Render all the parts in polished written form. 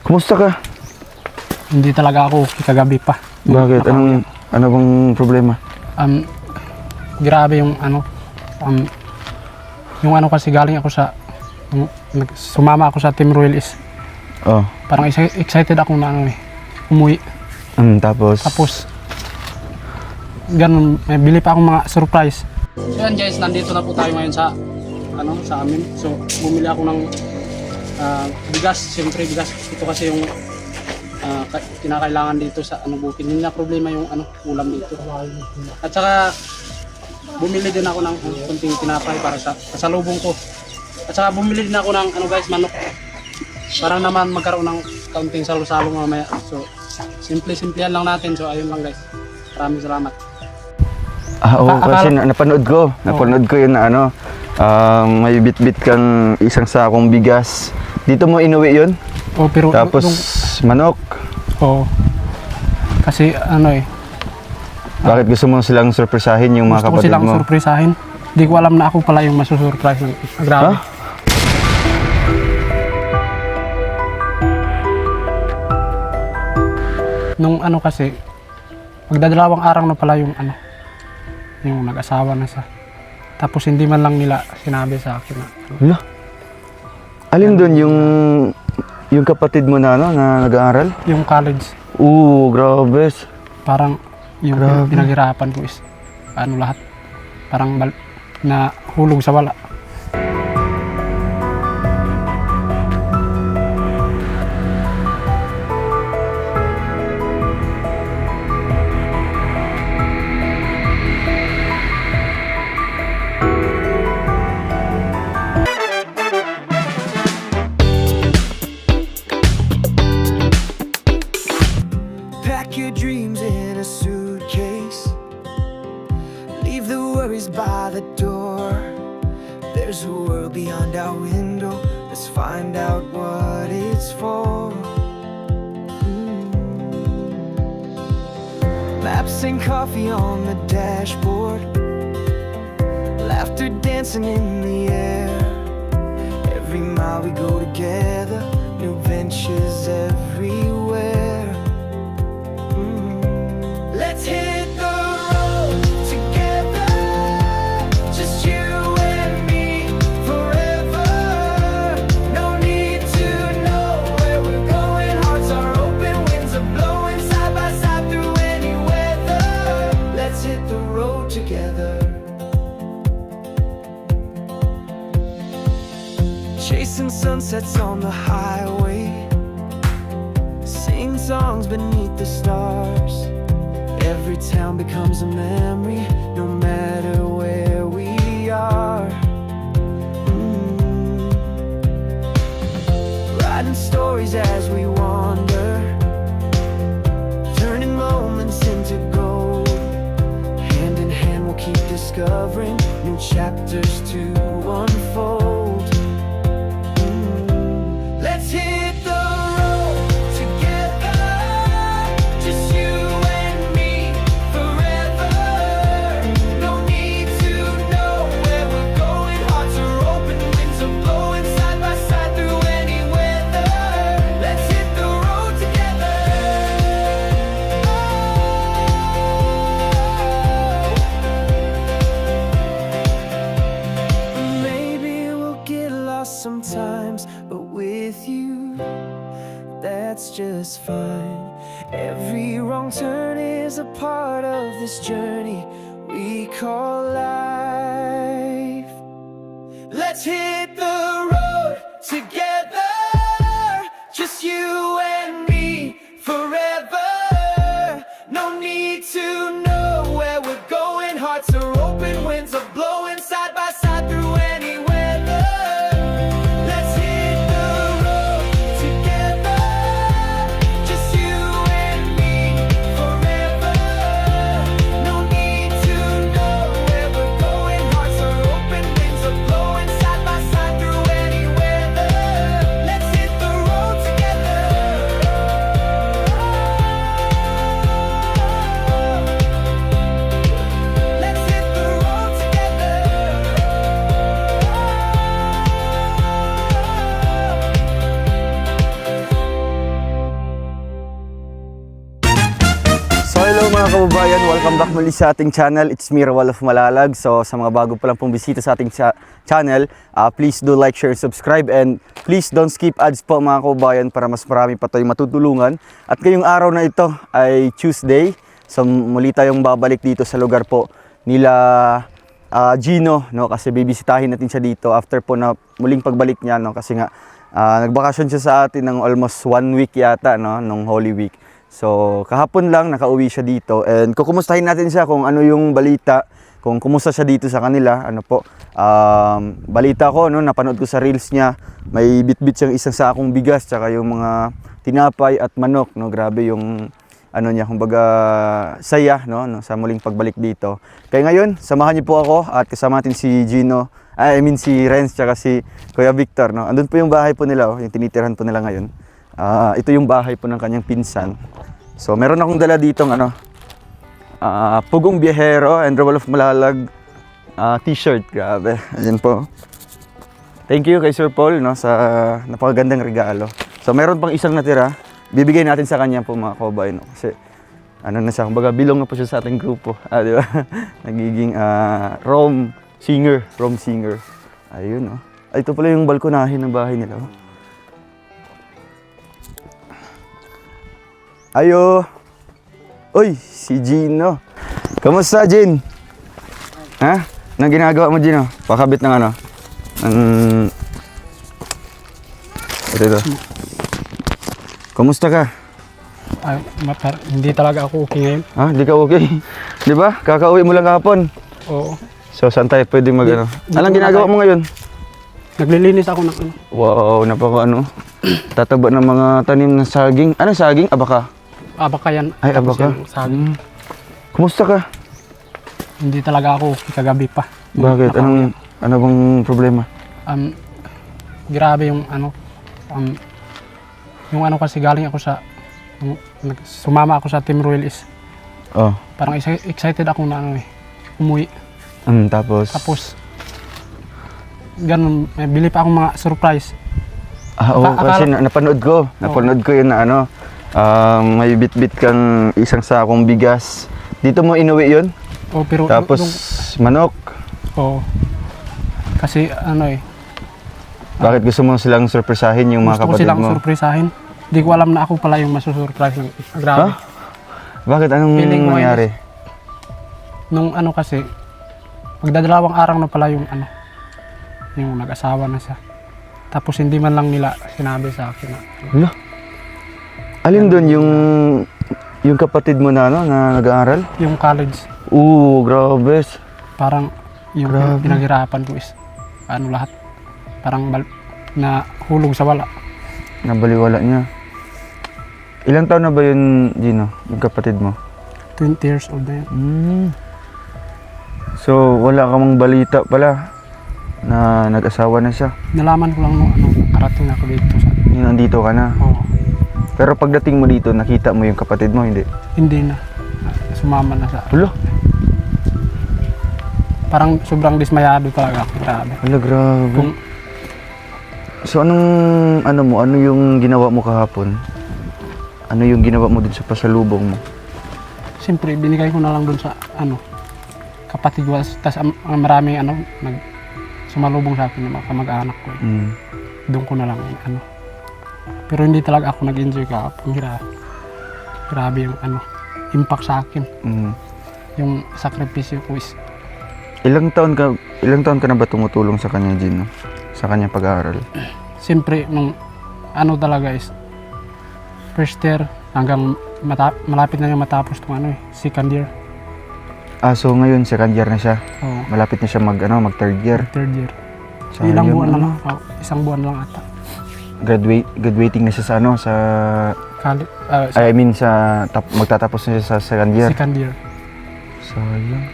Kumusta ka? Hindi talaga ako kagabi pa. Bakit? Ano bang problema? Grabe yung yung kasi galing ako sa sumama ako sa Team Royal is Oh. parang excited ako na umuwi. Tapos Ganun, may bili pa akong mga surprise. So yan guys, nandito na po tayo ngayon sa sa amin. So bumili ako ng bigas, siyempre bigas. Ito kasi yung kinakailangan dito sa bukid. Hindi na problema yung ulam dito. At saka bumili din ako ng kunting tinapay para sa pasalubong ko. At saka bumili din ako ng guys, manok. Para naman magkaroon ng kaunting salo-salo mamaya. So simple-simplehan lang natin. So ayun lang guys. Maraming salamat. Oo, kasi napanood ko yun na may bit-bit kang isang sakong bigas. Dito mo inuwi yun? Oh, pero tapos manok. Oo. Kasi Bakit gusto mo silang surpresahin yung mga kapatid mo? Gusto ko silang surpresahin. Hindi ko alam na ako pala yung masusurprise. Grabe. Huh? Nung kasi, magdadalawang araw na pala yung yung nag-asawa na sa. Tapos hindi man lang nila sinabi sa akin na. Hala? Alin doon yung kapatid mo na na nag-aaral? Yung college. Grabe. Parang yung Grabe. pinaghirapan ko is lahat. Parang na hulog sa wala. Pack your dreams in a suitcase. Leave the worries by the door. There's a world beyond our window. Let's find out what it's for. Maps and coffee on the dashboard. Laughter dancing in the air. Every mile we go together. New ventures everywhere. Let's hit the road together, just you and me forever. No need to know where we're going. Hearts are open, winds are blowing side by side through any weather. Let's hit the road together. Chasing sunsets on the highway, sing songs beneath the stars. Every town becomes a memory, no matter where we are. Writing stories as we wander, turning moments into gold. Hand in hand we'll keep discovering new chapters to unfold. Let's hit the road together, just you and me forever. No need to know where we're going. Hearts are open, winds are blowing side by side through any weather. Let's hit the road together. Maybe we'll get lost sometimes, but with you, that's just fine. Every wrong turn is a part of this journey we call life. Let's hit the road together, just you and me forever. No need to know where we're going. Hearts are open, winds are blowing side by side through any weather. Let's hit the road together, just you and me forever. No need to know where we're going. Hearts are open, winds are blowing side by side through any weather. Let's hit the road together. mga kababayan, welcome back muli sa ating channel. It's me, Rawal of Malalag. So sa mga bago pa lang pong bisita sa ating channel, please do like, share, subscribe, and please don't skip ads po mga kababayan para mas marami pa tayong matutulungan. At ngayong araw na ito ay Tuesday. So muli tayong babalik dito sa lugar po nila Gino, no, kasi bibisitahin natin siya dito after po na muling pagbalik niya, no, kasi nga nagbakasyon siya sa atin ng almost 1 week yata, no, nung Holy Week. So kahapon lang nakauwi siya dito and kukumustahin natin siya kung ano yung balita, kung kumusta siya dito sa kanila. Ano po, balita ko, no, napanood ko sa reels niya, may bitbit siyang isang sakong bigas tsaka yung mga tinapay at manok, no. Grabe yung ano niya, kumbaga saya, no, sa muling pagbalik dito. Kaya ngayon, samahan niyo po ako at kasama natin si Gino, si Renz tsaka si Kuya Victor, no. Andun po yung bahay po nila, oh, yung tinitirhan po nila ngayon. Ito yung bahay po ng kanyang pinsan. So meron akong dala ditong Pugong Biyahero and Rawal of Malalag t-shirt. Grabe, ayan po. Thank you kay Sir Paul, no, sa napakagandang regalo. So meron pang isang natira, bibigay natin sa kanya po mga kababayan, no, kasi ano na siya, kumbaga bilong na po siya sa ating grupo, di ba? Nagiging Rom singer. Ayun, no. Ito pala yung balkonahin ng bahay nila, oh. Ayo. Uy, si Gino. Kamusta, Gin? Ha? Anong ginagawa mo, Gino? Pakabit ng ano? Ito. Kamusta ka? Hindi talaga ako okay ngayon. Ha? Hindi ka okay? Di ba? Kakauwi mo lang kahapon. Oo. So, saan tayo pwedeng mag-ano? Anong ginagawa mo ngayon? Naglilinis ako ng ano. Wow, tataba ng mga tanim ng saging. Ano saging? Abaka? Abaka yan. Ay, abaka. Saging. Kumusta ka? Hindi talaga ako kagabi pa. Bakit? Ano bang problema? Grabe yung yung kasi galing ako sa sumama ako sa Team Royal is parang excited ako na umuwi. Tapos ganun, may bili pa akong mga surprise. Kasi napanood ko yun na may bitbit kang isang sakong bigas. Dito mo inuwi yun? Pero tapos manok? Oo. Kasi bakit gusto mo silang surpresahin yung mga kapatid mo? Gusto ko silang surpresahin. Hindi ko alam na ako pala yung masusurprise ng grabe. Huh? Bakit? Anong nangyari? Nung kasi, magdadalawang araw na pala yung yung nag-asawa na siya. Tapos hindi man lang nila sinabi sa akin. Ano? Alin doon yung kapatid mo na na nag-aaral? Yung college. Grabe. Parang yung pinaghirapan ko is lahat. Parang nahulog sa wala. Nabaliwala niya. Ilang taon na ba yun, Gino, yung kapatid mo? 20 years old na yun. So, wala ka mang balita pala na nag-asawa na siya? Nalaman ko lang nung karating ako dito. Yung nandito ka na? Oo. Pero pagdating mo dito, nakita mo yung kapatid mo, hindi? Hindi na. Sumama na sa... Hulo? Parang sobrang dismayado talaga ako. Grabe. Hala, grabe. So, ano yung ginawa mo kahapon? Ano yung ginawa mo dun sa pasalubong mo? Siyempre, binigay ko na lang dun sa kapatid ko. Tapos maraming sumalubong sa akin ng mga kamag-anak ko. Doon ko na lang Pero hindi talaga ako nag-enjoy kahapon. Grabe yung impact sa akin. Yung sakripisyo ko is... Ilang taon ka na ba tumutulong sa kanya, Gino? Sa kanya pag-aaral? Siyempre, nung talaga is first year hanggang malapit na yung matapos itong second year. So ngayon second year na siya? Oo. Malapit na siya mag third year? Third year. Sayang, ilang buwan na lang. Isang buwan lang ata. Graduating na siya sa magtatapos na siya sa second year? Second year. Sayang.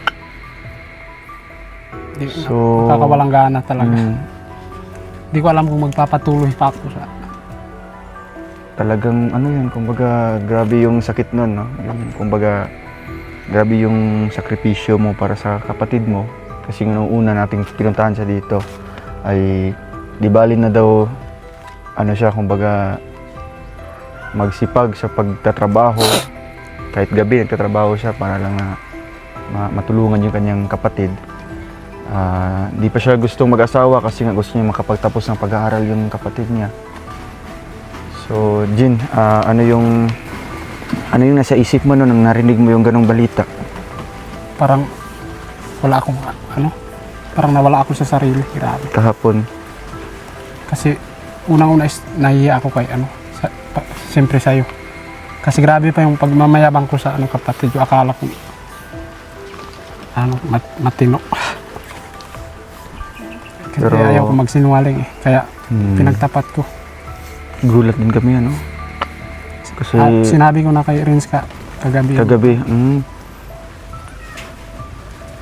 Kakawalang gana talaga. Hindi ko alam kung magpapatuloy pa ako sa... Talagang yan, kumbaga grabe yung sakit nun, no? Kumbaga grabe yung sakripisyo mo para sa kapatid mo. Kasi nung una nating pinuntahan siya dito ay di bali na daw siya, kumbaga magsipag sa pagtatrabaho kahit gabi nagtatrabaho siya para lang na matulungan yung kanyang kapatid. Di pa siya gustong mag-asawa kasi nga gusto niya makapagtapos ng pag-aaral yung kapatid niya. So, Jin, ano yung nasa isip mo nung narinig mo yung ganong balita? Parang wala akong parang nawala ako sa sarili. Grabe. Kahapon. Kasi unang-una is nahihiya ako kay siyempre sa'yo. Kasi grabe pa yung pagmamayabang ko sa kapatid ko. Akala ko matino. Kasi Pero ayaw ko magsinungaling eh. Kaya pinagtapat ko. gulat din kami, ano? Kasi Sinabi ko na kay Renz kagabi.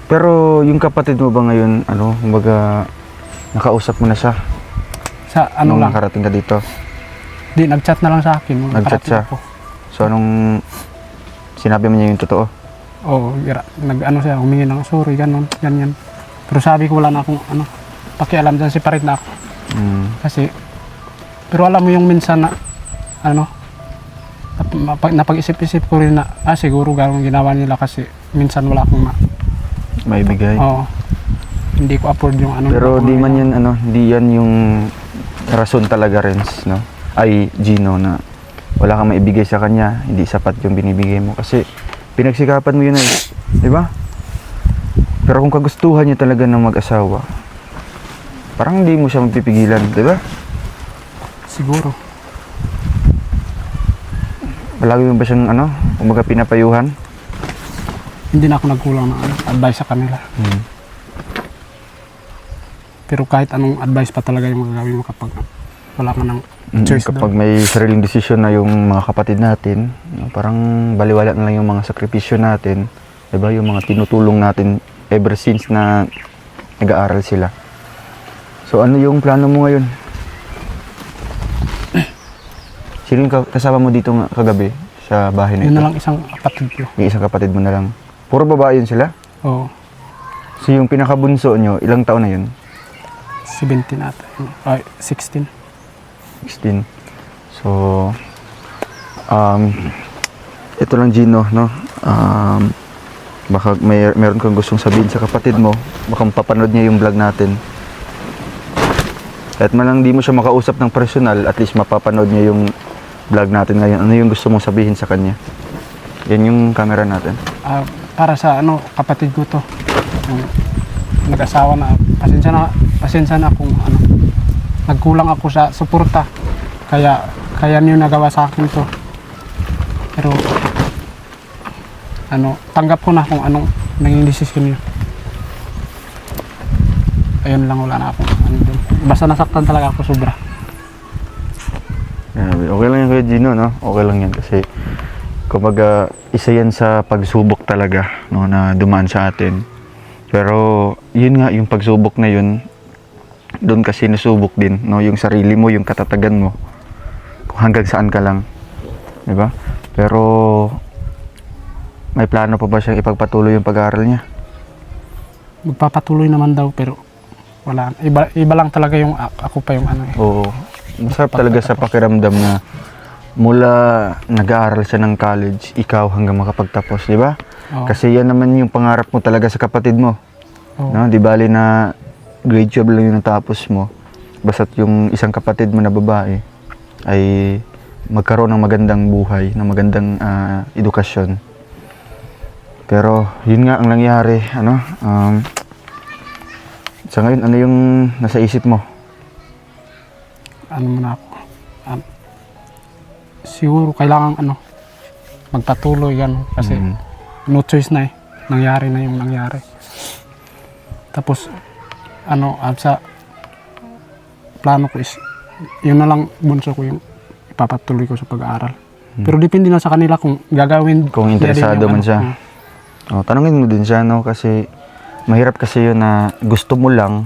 Pero yung kapatid mo ba ngayon, kumbaga nakausap mo na siya Sa nung lang. nakarating ka dito? Di, nag-chat na lang sa akin. nung Nag-chat nakarating siya? ako. So anong sinabi mo niya yung totoo? Oo, siya, humingi ng sorry, ganyan. Pero sabi ko wala na akong pakialam dyan, separate na ako. Kasi, pero alam mo yung minsan na, napag-isip-isip ko rin na, siguro gano'ng ginawa nila kasi minsan wala akong Maibigay? Oo. Hindi ko afford yung Pero di man yan, di yan yung rason talaga, Renz, no? Ay, Gino, na wala kang maibigay sa kanya, hindi sapat yung binibigay mo. Kasi pinagsikapan mo yun di ba? Pero kung kagustuhan niya talaga ng mag-asawa, parang hindi mo siya magpipigilan, di ba? Siguro. Palagi mo ba siyang, kumbaga pinapayuhan? Hindi na ako nagkulang ng advice sa kanila. Pero kahit anong advice pa talaga yung magagawin mo kapag wala ka ng choice Kapag doon. may sariling desisyon na yung mga kapatid natin, parang baliwala na lang yung mga sakripisyo natin, diba? Yung mga tinutulong natin ever since na nag-aaral sila. So ano yung plano mo ngayon? Sino yung kasama mo dito kagabi sa bahay na Yun ito? na lang isang kapatid ko. Yung isang kapatid mo na lang. Puro babae yun sila? Oo. So yung pinakabunso nyo, ilang taon na yun? 17 ata. Ay, 16. 16. So, ito lang Gino, no? Baka meron kang gustong sabihin sa kapatid mo, baka mapapanood niya yung vlog natin. Kahit man lang di mo siya makausap ng personal, at least mapapanood niya yung vlog natin ngayon. Ano yung gusto mong sabihin sa kanya? Yan yung camera natin. Para sa kapatid ko to. Yung nag-asawa na. Pasensya na kung nagkulang ako sa suporta. Kaya niyo nagawa sa akin to. Pero tanggap ko na kung anong naging desisyon niyo. Ayun lang, wala na ako. Basta nasaktan talaga ako sobra. Okay lang yan Kuya Gino, no? Okay lang yan kasi kumbaga isa yan sa pagsubok talaga, no, na dumaan sa atin. Pero yun nga, yung pagsubok na yun, doon kasi nasubok din, no, yung sarili mo, yung katatagan mo, kung hanggang saan ka lang, di ba? Pero may plano pa ba siyang ipagpatuloy yung pag-aaral niya? Magpapatuloy naman daw pero wala. Iba lang talaga yung ako pa yung Oo. Masarap talaga sa pakiramdam na mula nag-aaral siya ng college, ikaw hanggang makapagtapos, di ba? Oo. Kasi yan naman yung pangarap mo talaga sa kapatid mo. Oo. No? Di bali na grade 12 lang yung natapos mo. Basta't yung isang kapatid mo na babae ay magkaroon ng magandang buhay, ng magandang edukasyon. Pero yun nga ang nangyari, sa ngayon, ano yung nasa isip mo? Muna ako. Siguro kailangan magpatuloy yan kasi no choice na nangyari na yung nangyari. Tapos sa plano ko is yun na lang bunso ko yung ipapatuloy ko sa pag-aaral. Pero depende na sa kanila kung gagawin. Kung interesado man siya. Tanungin mo din siya, no? Kasi mahirap kasi yun na gusto mo lang,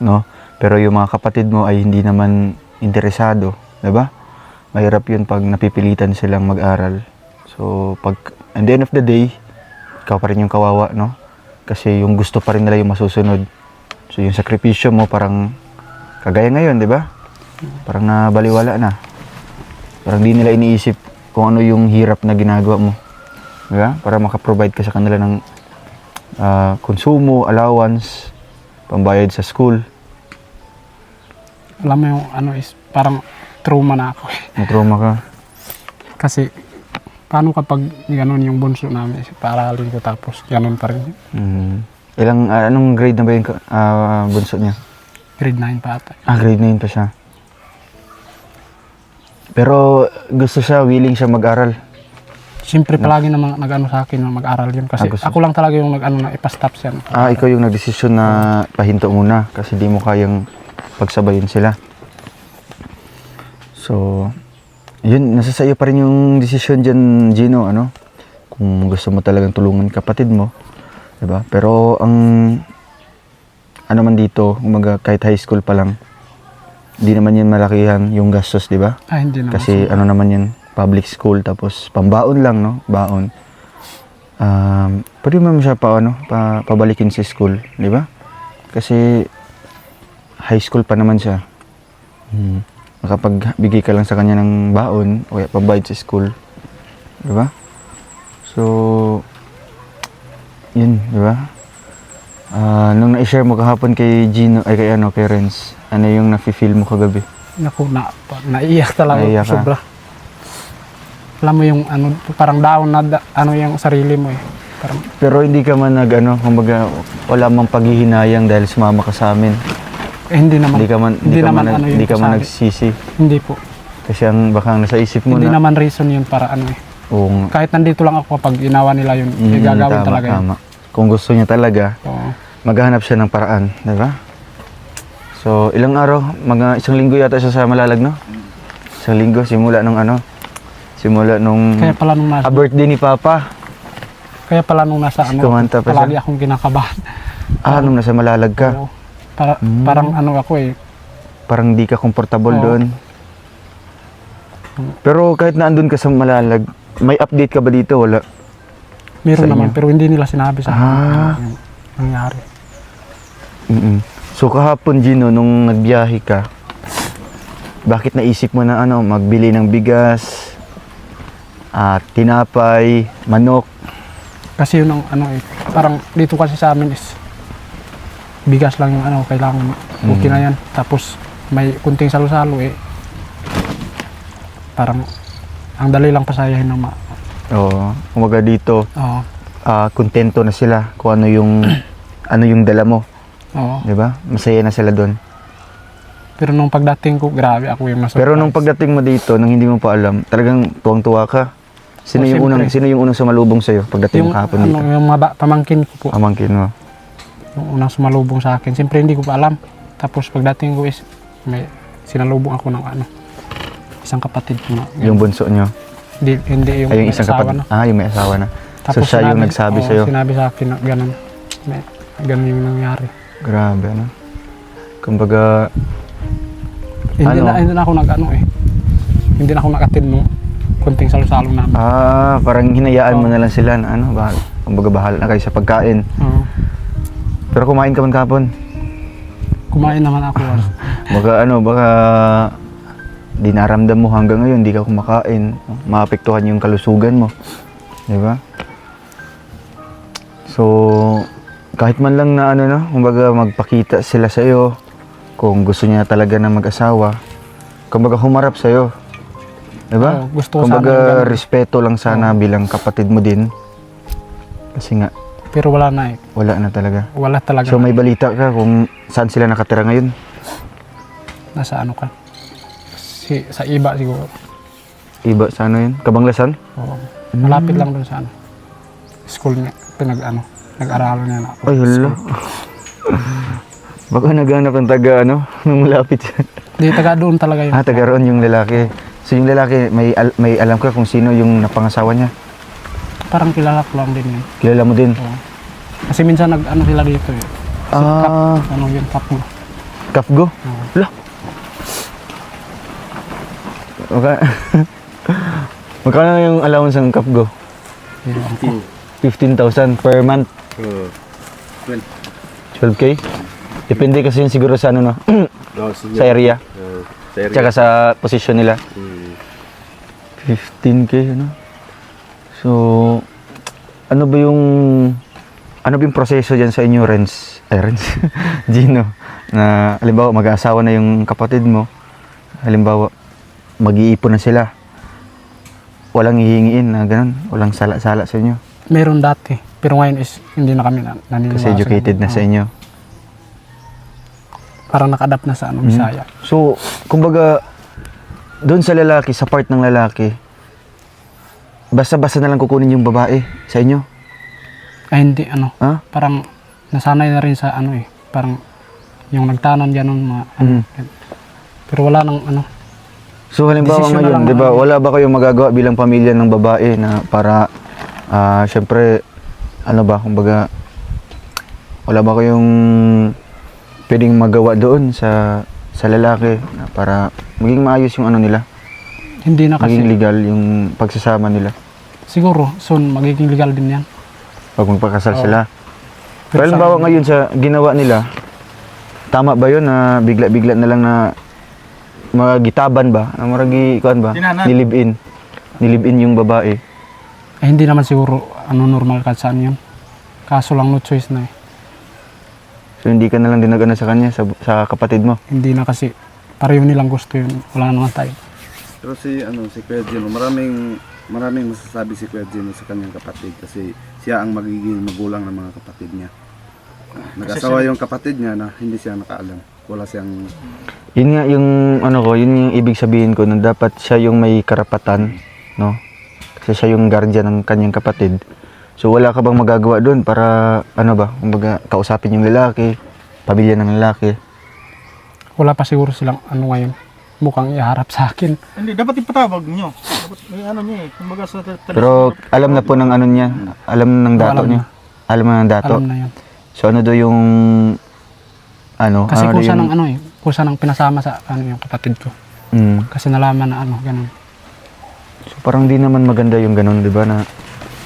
no? Pero yung mga kapatid mo ay hindi naman interesado, 'di ba? Mahirap yun pag napipilitan silang mag-aral. So, pag at the end of the day, ikaw pa rin yung kawawa, no? Kasi yung gusto pa rin nila yung masusunod. So, yung sakripisyo mo parang kagaya ngayon, 'di ba? Parang nabaliwala na. Parang di nila iniisip kung ano yung hirap na ginagawa mo. Diba? Para makaprovide ka sa kanila ng konsumo, allowance, pambayad sa school. Alam mo yung ano is parang trauma na ako eh. Matrauma ka. Kasi paano kapag gano'n yung bunso namin, paaralin ko tapos gano'n pa rin. Anong grade na ba yung bunso niya? Grade 9 pa ata. Grade 9 pa siya. Pero gusto siya, willing siya mag-aral. Siyempre palagi naman nag-ano sa akin na mag-aral yun. Kasi gusto. ako lang talaga yung nag-ano na ipastop siya. Ikaw yung nagdesisyon na pahinto muna kasi di mo kayang pagsabayin sila. So, yun, nasa sayo pa rin yung desisyon dyan, Gino, ano? Kung gusto mo talagang tulungan kapatid mo, diba? Pero ang ano man dito, kahit high school pa lang, di naman yan malakihan yung gastos, diba? Hindi naman. Kasi ano naman yan, public school, tapos pambaon lang, no? Baon. Pwede mo siya pabalikin sa school, diba? Kasi high school pa naman siya. Makapagbigay ka lang sa kanya ng baon o kaya pambayad sa school. Diba? So, yun, diba? Nung na-share mo kahapon kay Gino, kay Renz, ano yung nafe-feel mo kagabi? Naku, naiiyak talaga. Naiiyak ka? Sobra. Alam mo yung ano, parang down na ano yung sarili mo eh. Parang, Pero hindi ka man kumbaga, wala mang paghihinayang dahil sumama ka sa amin. hindi naman. Hindi ka man nagsisi. Hindi po. Kasi baka nasa isip mo Hindi na. naman reason yun para ano eh. Oo nga. Kahit nandito lang ako kapag ginawa nila yun, gagawin talaga yun. Tama. Kung gusto niya talaga, Oo. maghahanap siya ng paraan, di ba? So, ilang araw? Isang linggo yata siya sa Malalag, no? Isang linggo, simula nung Kaya pala nung nasa, birthday ni Papa. Kumanta pa palagi siya. akong kinakabahan. Nung nasa Malalag ka. Oo. Parang ano ako eh. Parang di ka comfortable Oo. doon. Pero kahit na andun ka sa Malalag, may update ka ba dito? Wala. Meron Sa naman, inyo? pero hindi nila sinabi sa akin yung nangyari. So kahapon, Gino, nung nagbiyahe ka, bakit naisip mo na magbili ng bigas, tinapay, manok? Kasi yun ang ano eh, parang dito kasi sa amin is bigas lang yung kailangan okay na yan. Tapos may kunting salo-salo eh. Parang ang dali lang pasayahin ng Oo. Kumbaga dito, Oo. kontento na sila kung ano yung dala mo. Oo. 'Di ba? Masaya na sila doon. Pero nung pagdating ko, grabe ako yung Pero nung pagdating mo dito, nang hindi mo pa alam, talagang tuwang-tuwa ka. Sino yung unang sumalubong sa iyo pagdating mo kahapon dito? yung mga pamangkin ko po, Pamangkin mo. yung unang sumalubong sa akin. Siyempre hindi ko pa alam. Tapos pagdating ko is may sinalubong ako ng isang kapatid ko na. Yung bunso nyo. Hindi yung, Yung may isang asawa kapatid. na. Yung may asawa na. So Tapos siya yung nagsabi sa iyo. Sinabi sa akin na ganun. Ganun yung nangyari. Grabe, ano? Kumbaga, Hindi na ako hindi na ako nag-attend nung kunting salo-salo namin. parang hinayaan mo na lang sila na kumbaga bahala na kayo sa pagkain. Oo. Pero kumain ka man kahapon. Kumain naman ako. Baka dinaramdam mo hanggang ngayon, di ka kumakain. Maapektuhan yung kalusugan mo. Di ba? So, kahit man lang na kumbaga magpakita sila sa iyo kung gusto niya talaga na mag-asawa. Kumbaga humarap sa iyo. Di ba? Oo, gusto ko Kumbaga sana yung ganun. respeto lang sana bilang kapatid mo din. Kasi nga, Pero wala na eh. wala na talaga. Wala talaga. So may balita ka kung saan sila nakatira ngayon? Nasa ano ka? Sa iba siguro. Iba sa yun? Kabanglasan? Oo. Malapit lang dun sa school niya. Nag-aralan niya na ako. Ay, hala. Baka naghanap ng taga, nung malapit siya. Di, taga doon talaga yun. Taga roon yung lalaki. So yung lalaki, may alam ka kung sino yung napangasawa niya? Parang kilala ko lang din yun. Kilala mo din? Oo. Kasi minsan sila dito eh. Yun, cup mo. Kapgo? Oo. Hala. Magkano yung allowance ng Kapgo? Yun ako. 15,000 per month? 12K? Depende kasi yun siguro sa sa area. Tsaka sa posisyon nila. 15K, So, ano ba yung proseso diyan sa inyo, Renz? Gino, na halimbawa mag-aasawa na yung kapatid mo, halimbawa mag-iipon na sila, walang hihingiin na ganun, walang sala-sala sa inyo Meron dati, pero ngayon is hindi na kami naniniwala. kasi educated na sa inyo. Parang naka-adapt na sa Bisaya. So, kumbaga, doon sa lalaki, sa part ng lalaki, basta-basta na lang kukunin yung babae sa inyo. Ay hindi, Ha? parang nasanay na rin sa parang yung nagtanan gano'n mga pero wala nang So, halimbawa Desisyon na ngayon, lang di ba, naman. wala ba kayong magagawa bilang pamilya ng babae na para, syempre, kumbaga, wala ba kayong pwedeng magawa doon sa lalaki na para maging maayos yung nila, hindi na kasi. maging legal yung pagsasama nila Siguro, soon magiging legal din yan. pag magpakasal Oo. sila. Pero Pero halimbawa sa- ngayon sa ginawa nila, tama ba yun na bigla-bigla na lang na magitaban ba? Na maragi, kuan ba? Tinanan. Nilibin yung babae. Ay, hindi naman siguro normal ka saan yun. Kaso lang no choice na eh. So hindi ka na lang dinagana sa kanya, sa kapatid mo. Hindi na kasi pareho nilang gusto yun. Wala naman tayo. Pero si Kuya Gino, maraming masasabi si Kuya Gino sa kanyang kapatid kasi siya ang magiging magulang ng mga kapatid niya. Nag-asawa yung kapatid niya na hindi siya nakaalam. Wala siyang Yun nga yung yun yung ibig sabihin ko na dapat siya yung may karapatan, no? Kasi siya yung guardian ng kanyang kapatid. So wala ka bang magagawa doon para kumbaga kausapin yung lalaki, pamilya ng lalaki. Wala pa siguro silang ngayon. Mukhang iharap sa akin. Hindi, dapat ipatawag nyo. Dapat may niya eh. Kumbaga sa Pero alam na po ng niya, alam ng dato alam niya. Alam na ng dato. Alam na yun. So ano do yung Kasi ano kusa yung- ng kusa ng pinasama sa yung kapatid ko. Mm. Kasi nalaman na ganun. So parang di naman maganda yung ganun, 'di ba, na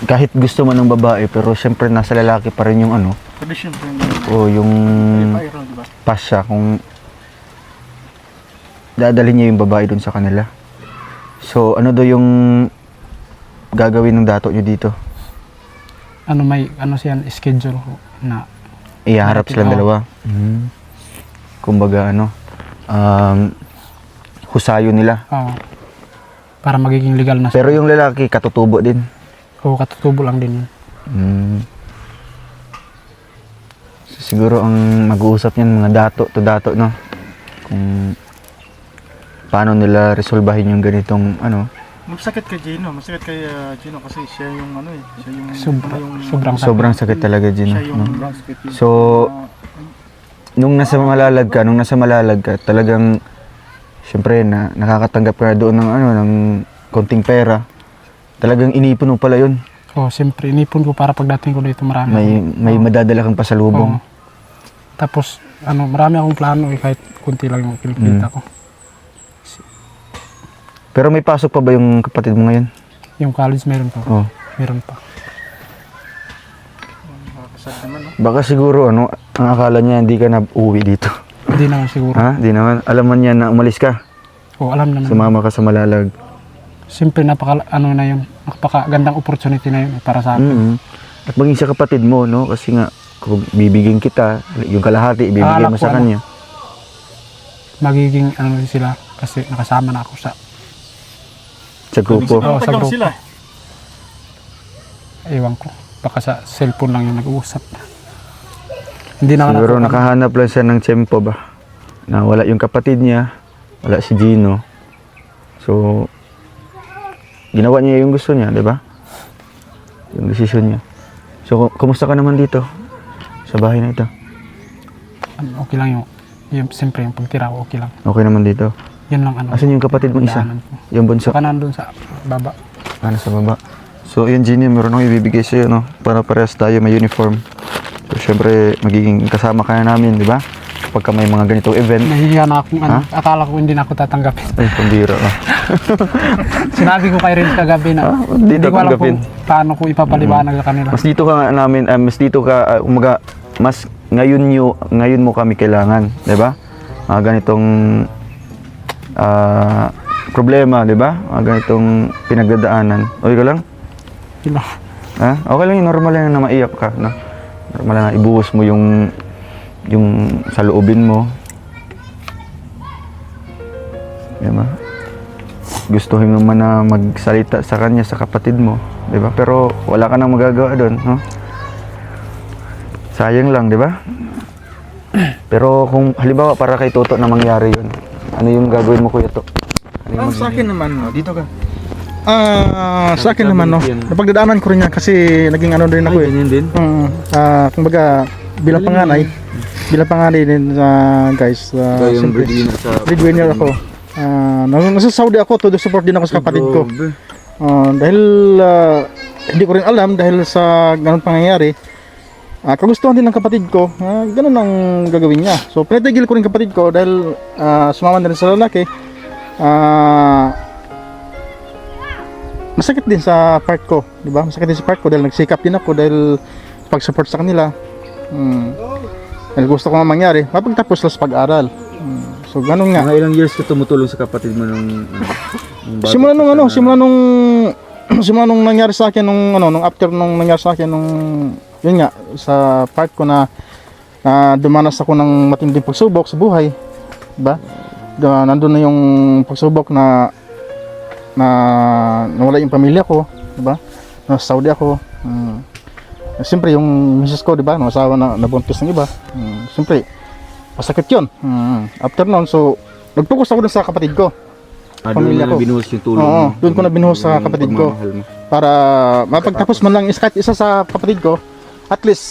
kahit gusto mo ng babae pero syempre nasa lalaki pa rin yung tradition po yung o yung viral, di ba? pasya kung dadalhin niya yung babae doon sa kanila. So ano do yung gagawin ng dato niyo dito? May siyan schedule ko na Iharap Natin, silang oo. dalawa. Kumbaga husayo nila. para magiging legal na siya. Pero yung lalaki katutubo din. Oo, katutubo lang din yun. So, siguro ang mag-uusap niyan mga dato to dato, no? Kung paano nila resolbahin yung ganitong Masakit kay Gino. Masakit kay Gino kasi siya yung siya yung Sobrang sobrang sakit talaga din, siya yung no? So nung nasa Malalag ka, talagang syempre nakakatanggap ka na doon ng ng konting pera. Talagang inipon mo pala 'yun. Siyempre, inipon ko para pagdating ko dito marami. May madadala kang pasalubong. Oo. Tapos, marami akong plano kahit kunti lang yung kinikita ko. Pero may pasok pa ba yung kapatid mo ngayon? Yung college meron pa. Oh. Meron pa. nakakasad naman, no? Baka siguro ang akala niya hindi ka na uwi dito. Hindi naman siguro. Ha? Di naman. Alam man niya na umalis ka. Alam naman. Sumama ka sa Malalag. Siyempre, na yun. Napakagandang opportunity na yun para sa akin. At maging sa kapatid mo, no? Kasi nga, kung bibigyan kita, yung kalahati, ibibigay Akala mo ko, sa kanya. Magiging sila kasi nakasama na ako sa Sa grupo. Oo, sa Tagal grupo. sila. Ewan ko. Baka sa cellphone lang yung nag-uusap. Hindi naman Siguro ako. nakahanap lang siya ng tiyempo ba? Na wala yung kapatid niya, wala si Gino. So, ginawa niya yung gusto niya, di ba? Yung desisyon niya. So, kumusta ka naman dito? Sa bahay na ito? Okay lang yung siyempre yung pagtira ko, okay lang. Okay naman dito? Yun lang Asan yung kapatid mo isa? daanan ko. Yung bunso? Saka nandun sa baba. Sa baba. So, yun, Gino, meron akong ibibigay sa'yo, no? Para parehas tayo may uniform. So, syempre, magiging kasama ka na namin, di ba? Pagka may mga ganitong event. Nahihiya na akong akala ko hindi na ako tatanggapin. Ay, pambira ka. Sinabi ko kay Rin kagabi na Hindi hindi ko alam tatanggapin. kung paano ko ipapaliwanag sa kanila. Mas dito ka nga namin, mas dito ka, mas ngayon mo kami kailangan, di ba? Mga ganitong problema, di ba? Mga ganitong pinagdadaanan. Okay ka lang? Yun lang. Ha? Okay lang yun, normal lang na maiyak ka, no? Normal lang na ibuhos mo yung sa loobin mo. Diba? Gustuhin mo man na magsalita sa kanya, sa kapatid mo, diba? Pero wala ka nang magagawa doon, no? Sayang lang, diba? Pero kung halimbawa para kay Toto na mangyari yun, ano yung gagawin mo, Kuya To? Sa akin naman, dito ka. Sa akin naman, no, napagdadaanan ko rin yan kasi naging ano rin ako eh. Ganyan din? Kumbaga, bilang panganay din, guys. Yung Siyempre, breadwinner sa... breadwinner ako. Nasa Saudi ako, to support din ako sa kapatid ko. Dahil hindi ko rin alam dahil sa ganun pangyayari. Kagustuhan din ng kapatid ko, ganun ang gagawin niya. So pinatigil ko rin kapatid ko dahil sumama na rin sa lalaki. Masakit din sa part ko, di ba? Masakit din sa part ko dahil nagsikap din ako dahil pag-support sa kanila. Dahil gusto ko nga mangyari, mapagtapos lang sa pag-aral. So ganun nga. Mga ilang years ka tumutulong sa kapatid mo nung Simula nung nangyari sa akin nung after nung nangyari sa akin yun nga sa part ko na dumanas ako ng matinding pagsubok sa buhay, 'di ba? Nandun na yung pagsubok na nawala yung pamilya ko, 'di ba? Nasa Saudi ako. Siyempre yung misis ko, 'di ba? Nasawa na nabuntis ng iba. Siyempre masakit 'yun. After noon, so nag-focus ako dun sa kapatid ko. Pamilya ko. Binuhos yung tulong Oo, mo. doon ko na binuhos sa kapatid ko. Pagmamahal mo. Para mapagtapos man lang kahit isa sa kapatid ko, at least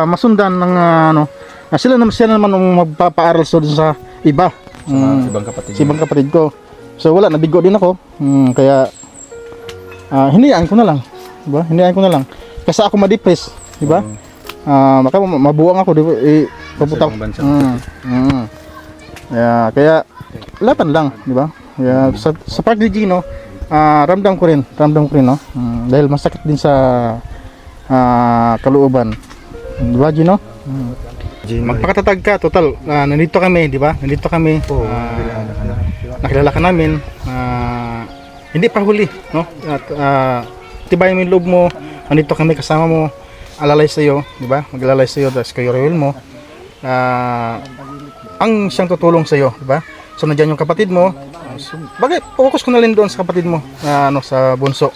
masundan ng sila naman ang magpapaaral sa iba. Sa ibang kapatid. Sa ibang kapatid ko. So wala, nabigo din ako. Kaya hinayaan ko na lang, 'di ba? Hinayaan ko na lang. Kasi ako ma-depress, 'di ba? Baka mabuwang ako, 'di ba? Papunta. Kaya laban lang, 'di ba? Kaya sa part ni Gino, ramdam ko rin, no? Dahil masakit din sa kalooban. 'Di ba, Gino? Magpakatatag ka, total. Nandito kami, 'di ba? Nandito kami. Nakilala ka namin. Hindi pa huli, no? At tibayan mo yung loob mo. Nandito kami kasama mo. Alalay sa iyo, 'di ba? Maglalay sa iyo, das kayo rewel mo. Ang siyang tutulong sa iyo, 'di ba? So nandiyan yung kapatid mo. Bagay, focus ko na rin doon sa kapatid mo, sa bunso.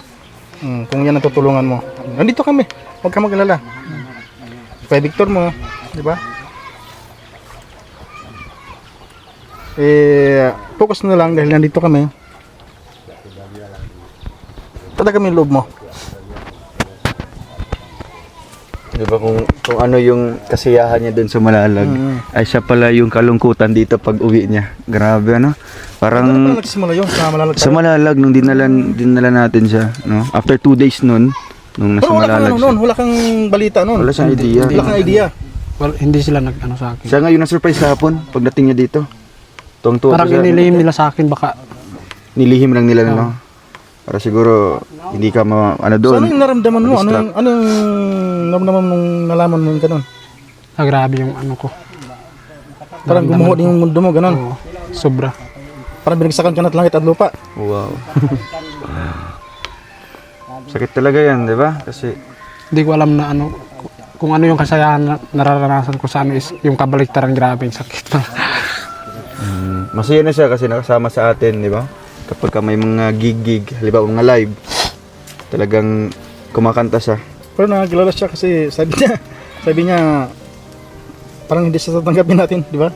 Kung yan ang tutulungan mo. Nandito kami. Huwag ka mag-alala. Kay Victor mo, 'di ba? Focus na lang dahil nandito kami. Talaga kami loob mo. Diba kung ano yung kasiyahan niya doon sa Malalag, ay siya pala yung kalungkutan dito pag uwi niya. Grabe, ano? Parang Ano nagsimula yun sa Malalag? sa Malalag nung dinala natin siya, no? After 2 days nun, nung nasa Pero wala kang Malalag siya. wala kang balita noon. Wala siyang idea. Wala kang idea. Well, hindi sila nag-ano sa akin. Siya nga yung na-surprise kahapon pagdating niya dito. Tuwang-tuwa Parang siya. inilihim nila sa akin, baka Nilihim lang nila, no? Para siguro hindi ka ano So doon. ano yung naramdaman mo? Ma-distract. Ano yung naramdaman nung nalaman mo yung ganun? grabe yung ano ko. Parang gumuho din yung mundo mo, ganun. Oo, sobra. Parang binagsakan ka na at langit at lupa. Wow. Sakit talaga yan, di ba? Kasi Hindi ko alam na ano, kung ano yung kasayahan na nararanasan ko sa ano is yung kabaliktaran, grabe yung sakit. masaya na siya kasi nakasama sa atin, di ba? Kapag ka may mga gig, halimbawa mga live, talagang kumakanta siya. Pero nakakilala siya kasi sabi niya parang hindi siya tatanggapin natin, di ba?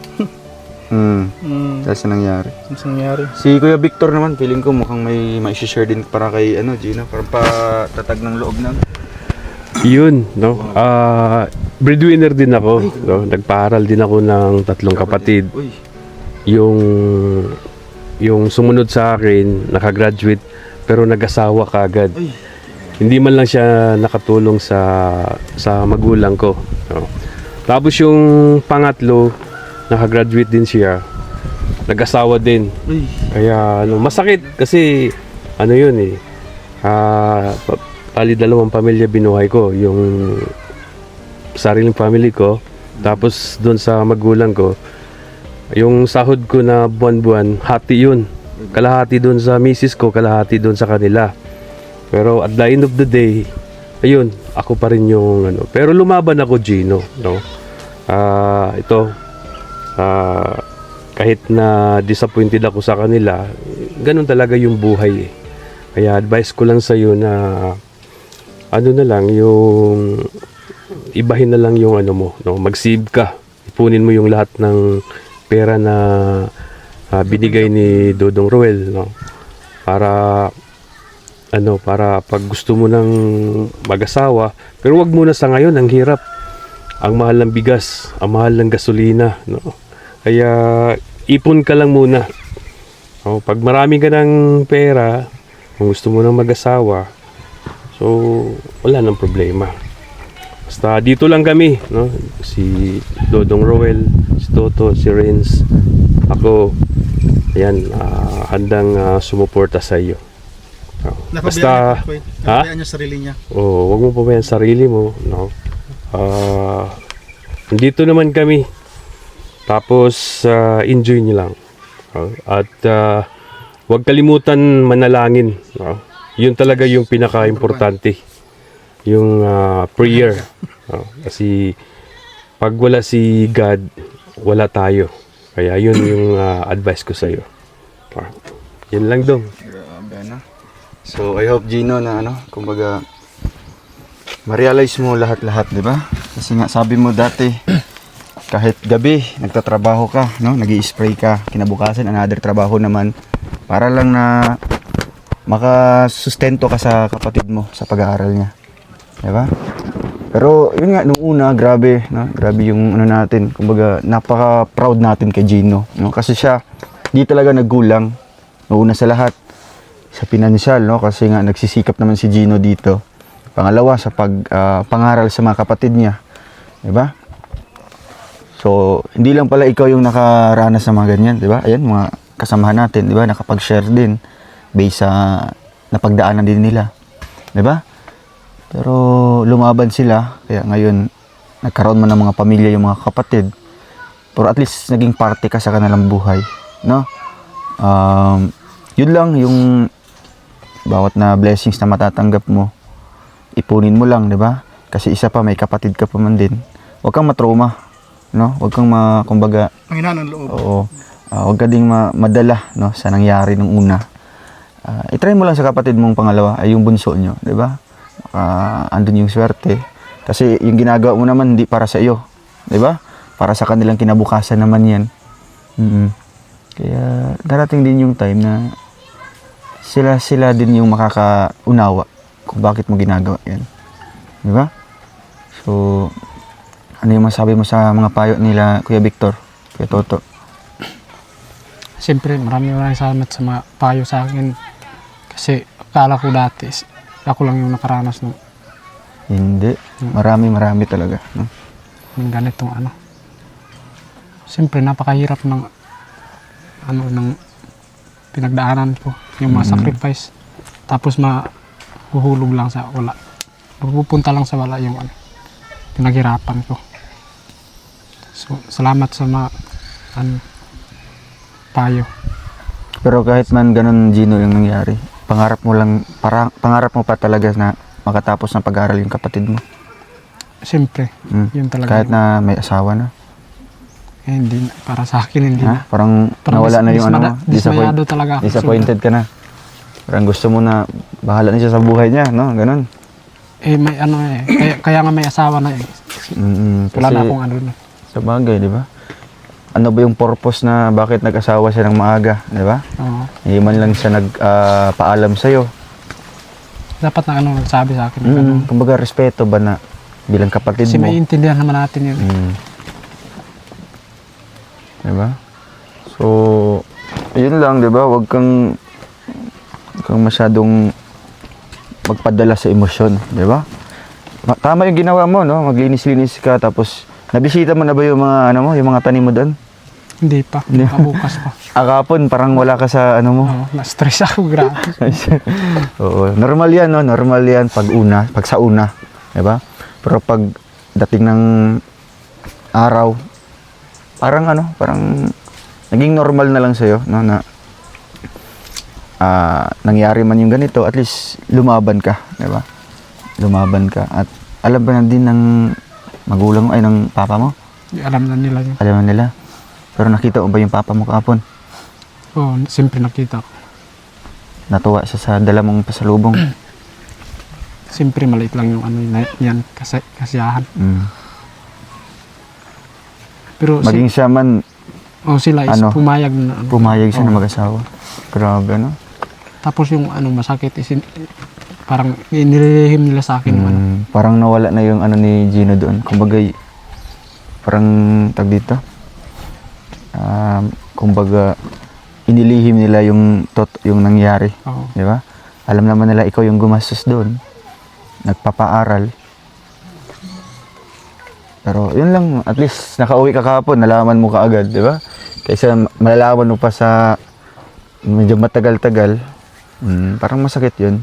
Dahil sa nangyari. Ano sa nangyari? Si Kuya Victor naman, feeling ko mukhang may share din para kay Gina, para patatag ng loob ng. Yun, no? Breadwinner din ako, no? Nagpaaral din ako ng 3 kapatid. Uy, Yung sumunod sa akin, nakagraduate, pero nag-asawa kagad. Uy. Hindi man lang siya nakatulong sa magulang ko. No? Tapos yung pangatlo, nakagraduate din siya. Nag-asawa din. uy. Kaya masakit kasi yun eh. Bali 2 pamilya binuhay ko, yung sariling family ko, tapos doon sa magulang ko, yung sahod ko na buwan-buwan, hati yun. Kalahati doon sa misis ko, kalahati doon sa kanila. Pero at the end of the day, ayun, ako pa rin yung ano. Pero lumaban ako, Gino, no? Ito, kahit na disappointed ako sa kanila, ganun talaga yung buhay eh. Kaya advice ko lang sa iyo na ano na lang yung ibahin na lang yung ano mo, no? Mag-save ka. Ipunin mo yung lahat ng pera na binigay ni Dodong Roel, no? Para ano, para pag gusto mo ng mag-asawa, pero wag muna sa ngayon, ang hirap. Ang mahal ng bigas, ang mahal ng gasolina, no? Kaya ipon ka lang muna. Oh, pag marami ka ng pera, kung gusto mo ng mag-asawa, so wala nang problema. Basta dito lang kami, no? Si Dodong Roel, si Toto, si Renz, ako, ayan, handang sumuporta sa iyo. Oh, basta, napabayaan niya sarili niya. oh, wag mo pabayaan sarili mo, no? Dito naman kami. Tapos enjoy niyo lang. At huwag kalimutan manalangin, no? Yun talaga yung pinaka-importante. Yung prayer. Kasi pag wala si God, wala tayo. Kaya yun yung advice ko sa iyo. Yun lang dong. Grabe na. So I hope, Gino, na ano, kumbaga ma-realize mo lahat-lahat, di ba? Kasi nga sabi mo dati, kahit gabi nagtatrabaho ka, no, nag-i-spray ka, kinabukasan another trabaho naman para lang na makasustento ka sa kapatid mo sa pag-aaral niya. Di ba? Pero yun nga, nung una, grabe, no? Grabe yung ano natin, kumbaga napaka-proud natin kay Gino, no? Kasi siya di talaga naggulang. Una sa lahat sa pinansyal, no? Kasi nga nagsisikap naman si Gino dito. Pangalawa sa pangaral sa mga kapatid niya. 'Di ba? So, hindi lang pala ikaw yung nakaranas sa mga ganyan, 'di ba? Ayan, mga kasamahan natin, 'di ba? Nakapag-share din based sa napagdaanan din nila. 'Di ba? Pero lumaban sila, kaya ngayon nagkaroon man ng mga pamilya yung mga kapatid. Pero at least naging parte ka sa kanilang buhay, no? Yun lang yung bawat na blessings na matatanggap mo, ipunin mo lang, 'di ba? Kasi isa pa, may kapatid ka pa man din. Huwag kang matrauma, no? Huwag kang kumbaga, Panghinaan ng loob. oo. Huwag ka ding madala, no, sa nangyari nung una. I-try mo lang sa kapatid mong pangalawa, ay yung bunso nyo, 'di ba? Andun yung swerte. Kasi yung ginagawa mo naman hindi para sa iyo, 'di ba? Para sa kanilang kinabukasan naman 'yan. Kaya darating din yung time na sila din yung makakaunawa kung bakit mo ginagawa 'yan. 'Di ba? So, ano yung masabi mo sa mga payo nila, Kuya Victor, Kuya Toto? Siyempre, maraming salamat sa mga payo sa akin. Kasi akala ko dati, ako lang yung nakaranas ng Hindi. Marami talaga. No? ganitong ano. Siyempre, napakahirap ng ng pinagdaanan ko. Yung mga sacrifice. Tapos mahuhulog lang sa wala. Pupunta lang sa wala yung pinaghirapan ko. So, salamat sa mga payo. Pero kahit man ganun, Gino, yung nangyari, pangarap mo pa talaga na makatapos ng pag-aaral yung kapatid mo. Siyempre, yun talaga. Kahit na may asawa na. Hindi na. Para sa akin, hindi na. Parang nawala na yung ano mo. Dismayado talaga ako. Disappointed ka na. Parang gusto mo na bahala na siya sa buhay niya, no? Ganun. May kaya nga may asawa na eh. Wala na akong na. Sa bagay, di ba? Ano ba yung purpose na bakit nag-asawa siya ng maaga, di ba? Oo. Hindi man lang siya nagpaalam sa'yo. Dapat na nagsabi sa akin. Kumbaga, respeto ba na bilang kapatid Kasi mo? may intindihan naman natin yun. Di ba? So, yun lang, di ba? Huwag kang masyadong magpadala sa emosyon, di ba? Tama yung ginawa mo, no? Maglinis-linis ka, tapos nabisita mo na ba yung mga yung mga tanim mo doon? Hindi pa. Bukas pa. Akapon, parang wala ka sa mo. Oo, na-stress ako, grabe. Oo, normal yan, no? Normal yan pag sa una, di ba? Pero pag dating ng araw, parang naging normal na lang sa'yo, no? Na nangyari man yung ganito, at least lumaban ka, di ba? lumaban ka. At alam ba na din ng magulang mo, ay ng papa mo? Alam na nila yun. Alam na nila. Pero nakita mo ba yung papa mo kahapon? Oo, siyempre nakita ko. Natuwa siya sa dala mong pasalubong. Siyempre maliit lang yung ano yan, kasiyahan. Pero Maging siya man, sila is ano, pumayag na ano. pumayag siya Oo. na mag-asawa. Grabe, no? Tapos yung ano masakit is parang inilihim nila sa akin yung ano. Parang nawala na yung ano ni Gino doon. Kumbaga, parang tag dito. Kumbaga, inilihim nila yung yung nangyari. Oo. Di ba? Alam naman nila ikaw yung gumastos doon. Nagpapaaral. Pero yun lang, at least nakauwi ka kahapon, nalaman mo kaagad, di ba? Kaysa malalaman mo pa sa medyo matagal-tagal, parang masakit yun.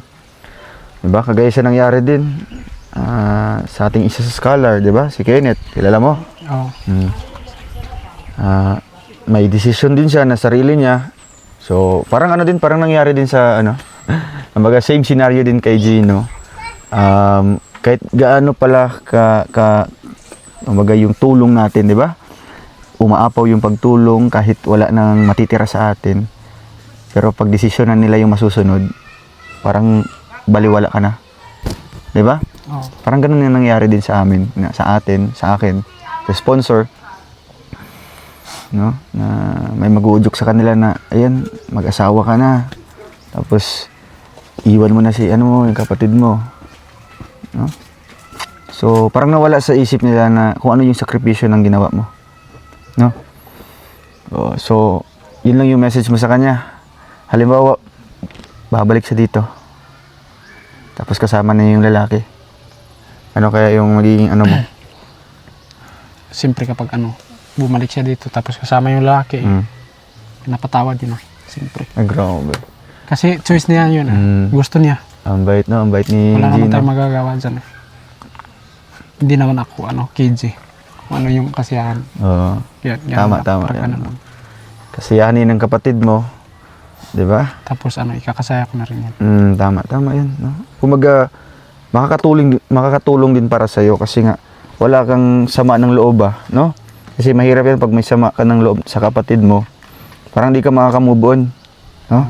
Di ba? Kagaya siya nangyari din sa ating isa sa scholar, di ba? Si Kenneth, kilala mo? Oo. May decision din siya na sarili niya. So, parang ano din, parang nangyari din sa ano, kumbaga same scenario din kay Gino. Kahit gaano pala kumbaga yung tulong natin, di ba? Umaapaw yung pagtulong kahit wala nang matitira sa atin. Pero pag desisyonan nila yung masusunod, parang baliwala ka na. Di ba? Oo. Parang ganun yung nangyari din sa amin, sa akin, sa sponsor. No? Na may mag-uudyok sa kanila na, ayan, mag-asawa ka na. Tapos, iwan mo na si, yung kapatid mo. No? So, parang nawala sa isip nila na kung ano yung sakripisyo ng ginawa mo. No? So, yun lang yung message mo sa kanya. Halimbawa, babalik siya dito. Tapos kasama na yung lalaki. Ano kaya yung magiging ano mo? Siyempre kapag ano, bumalik siya dito tapos kasama yung lalaki, napatawad din siyempre. Ay, grabe. Kasi choice niya yun. Gusto niya. Ang bait, no? Ang bait ni Wala naman Gino. tayong magagawa dyan. Hindi naman ako KJ. Kung ano yung kasiyahan. Oo. Yan, Tama, lang, tama, parang yan. ganun. Kasiyahanin ng kapatid mo. Di ba? Tapos ikakasaya ko na rin yan. Tama yan. No? Kumaga, makakatulong din para sa'yo kasi nga, wala kang sama ng loob no? Kasi mahirap yan pag may sama ka ng loob sa kapatid mo. Parang di ka makaka-move on. No?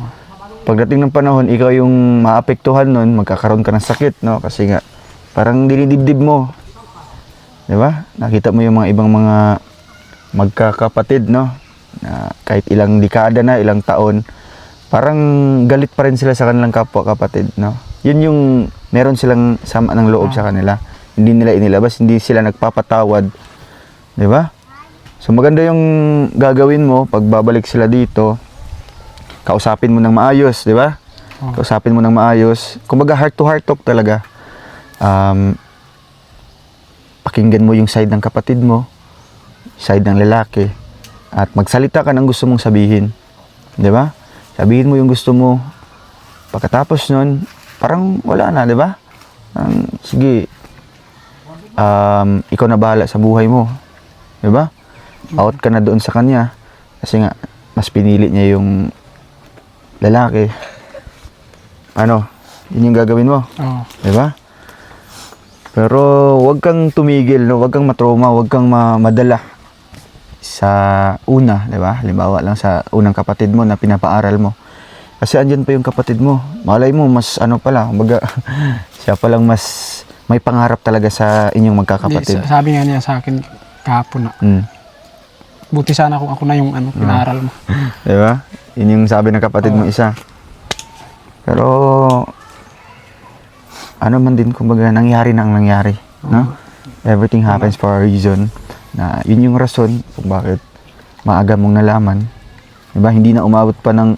Pagdating ng panahon, ikaw yung maapektuhan nun, magkakaroon ka ng sakit, no? Kasi nga, parang dinidibdib mo. Di ba? Nakita mo yung mga ibang mga magkakapatid, no? Na kahit ilang dekada na, ilang taon, parang galit pa rin sila sa kanilang kapwa-kapatid, no? Yun yung meron silang sama ng loob sa kanila. Hindi nila inilabas, hindi sila nagpapatawad. Di ba? So maganda yung gagawin mo pag babalik sila dito. Kausapin mo ng maayos, di ba? Kausapin mo ng maayos. Kumbaga heart to heart talk talaga. Pakinggan mo yung side ng kapatid mo, side ng lalaki, at magsalita ka ng gusto mong sabihin. Di ba? Sabihin mo yung gusto mo. Pagkatapos nun, parang wala na, di ba? Sige, ikaw na bahala sa buhay mo. Di ba? Out ka na doon sa kanya. Kasi nga, mas pinili niya yung lalaki. Ano? Yun yung gagawin mo. Oo. Di ba? Pero wag kang tumigil, no? Wag kang matrauma, wag kang madala sa una, di ba? Halimbawa lang sa unang kapatid mo na pinapaaral mo. Kasi andyan pa yung kapatid mo. Malay mo, mas ano pala, kumbaga, siya palang mas may pangarap talaga sa inyong magkakapatid. Sabi nga niya sa akin kahapon na, buti sana kung ako na yung pinaaral mo. Di ba? Yun yung sabi ng kapatid mo isa. Pero, ano man din, kumbaga, nangyari na ang nangyari. No? Everything happens for a reason. Na yun yung rason kung bakit maaga mong nalaman. Di ba? Hindi na umabot pa ng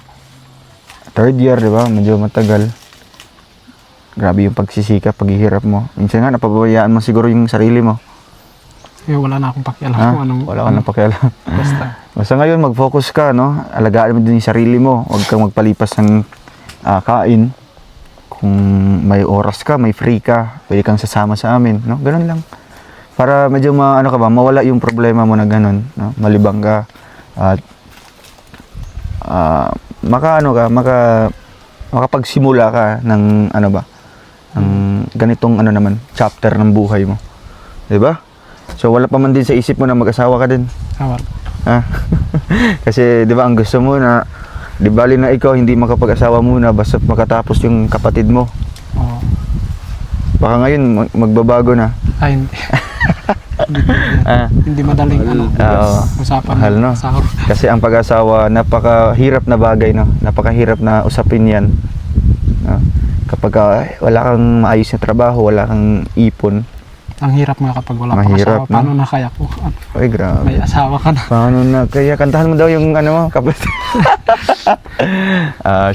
third year, di ba? Medyo matagal. Grabe yung pagsisikap, paghihirap mo. Minsan nga, napabayaan mo siguro yung sarili mo. Wala na akong pakialam Ha? kung anong... Wala ka nang pakialam. Basta. Basta ngayon, mag-focus ka, no? Alagaan mo din yung sarili mo. Huwag kang magpalipas ng kain. Kung may oras ka, may free ka, pwede kang sasama sa amin, no? Ganun lang. Para medyo mawala yung problema mo na ganun, no? Malibang ka at makapagsimula ka ng Ang ganitong ano naman, chapter ng buhay mo. 'Di ba? So wala pa man din sa isip mo na mag-asawa ka din. Awal. Ha? Kasi 'di ba ang gusto mo na di bali na ikaw hindi makapag-asawa muna basta makatapos yung kapatid mo. Oo. Baka ngayon magbabago na. Ay, hindi. Ah, Hindi madaling oo. usapan. Mahal, no? Sahod. Kasi ang pag-asawa napakahirap na bagay, no. Napakahirap na usapin 'yan. No? Kapag wala kang maayos na trabaho, wala kang ipon, Ang hirap nga kapag wala pang Mahirap, asawa. Paano na kaya ko? ay grabe. May asawa ka na. Paano na? Kaya kantahan mo daw yung ano mo, kapatid.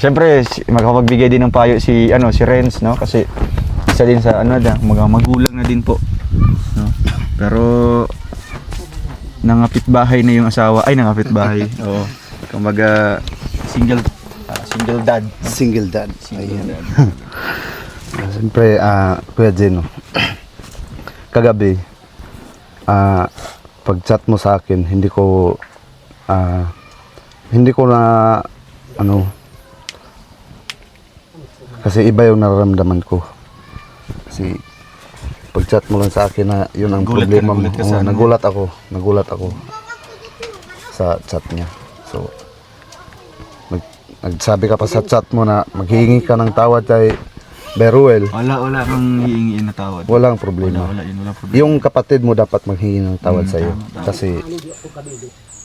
Siyempre, makapagbigay din ng payo si Renz, no? Kasi isa din sa mga magulang na din po. No? Pero nangapit bahay na yung asawa. Ay, nangapit bahay. Oo. Kumbaga single dad. Single dad. Ayan. Siyempre, Kuya Gino, kagabi, pag-chat mo sa akin, hindi ko na, kasi iba yung nararamdaman ko. Kasi, pag-chat mo lang sa akin na yun ang Nagulat ka, problema mo. nagulat ka sa ano? Nagulat ako sa chat niya. So, nagsabi ka pa sa chat mo na maghihingi ka ng tawad kay Beruel. Wala kang hihingiin na tawad. Walang problema. Wala problema. Yung kapatid mo dapat maghingi ng tawad sa iyo kasi